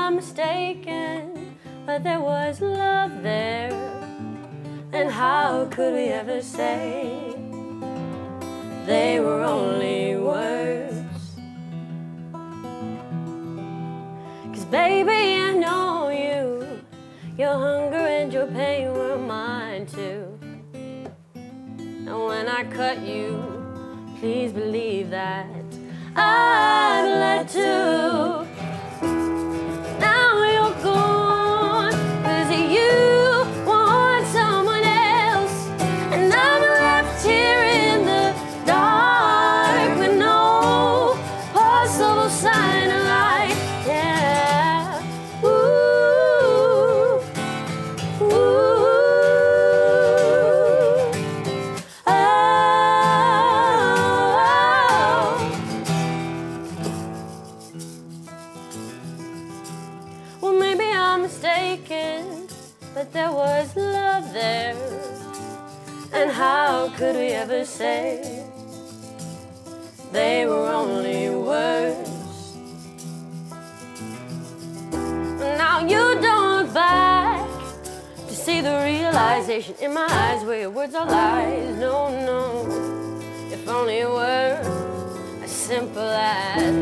I'm mistaken, but there was love there. And how could we ever say they were only words? 'Cause baby, I know your hunger and your pain were mine too. And when I cut you, please believe that I bled too. Now you're gone, 'cause you want someone else, and I'm left here in the dark with no possible sign of light. Yeah, ooh, ooh. Well, maybe I'm mistaken, but there was love there. And how could we ever say they were only words? Now you don't look back to see the realization in my eyes where your words are lies. No, no, if only it were as simple as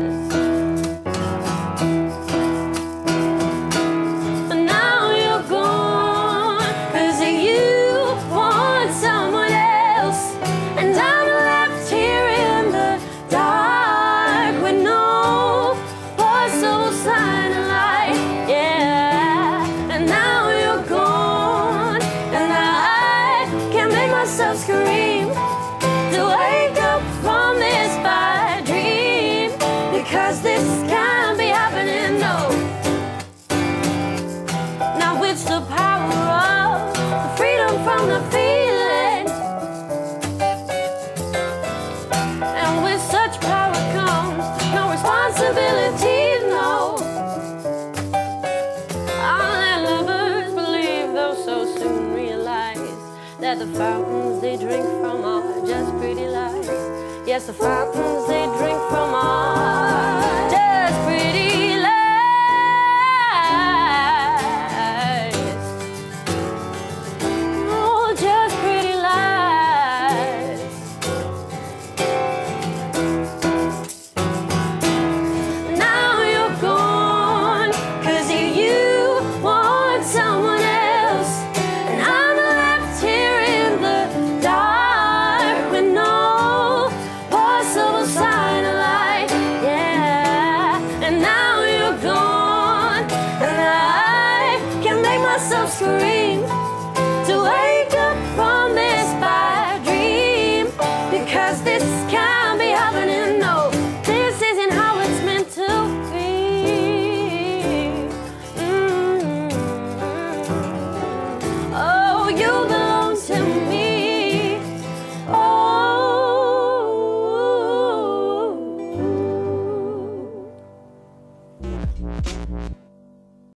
scream to wake up from this bad dream, because this can't be happening, no. Now it's the power of the freedom from the feeling, and with such power comes no responsibilities, no. I'll let lovers believe, though so soon realize that the fountains they drink from are just pretty lies. Yes, the fountains they drink from are just pretty lies. Oh, just pretty lies. Now you're gone, 'cause you want someone else, and I'm left here in the dark with no possible sign of light. Yeah, and now you're gone, and I can make myself scream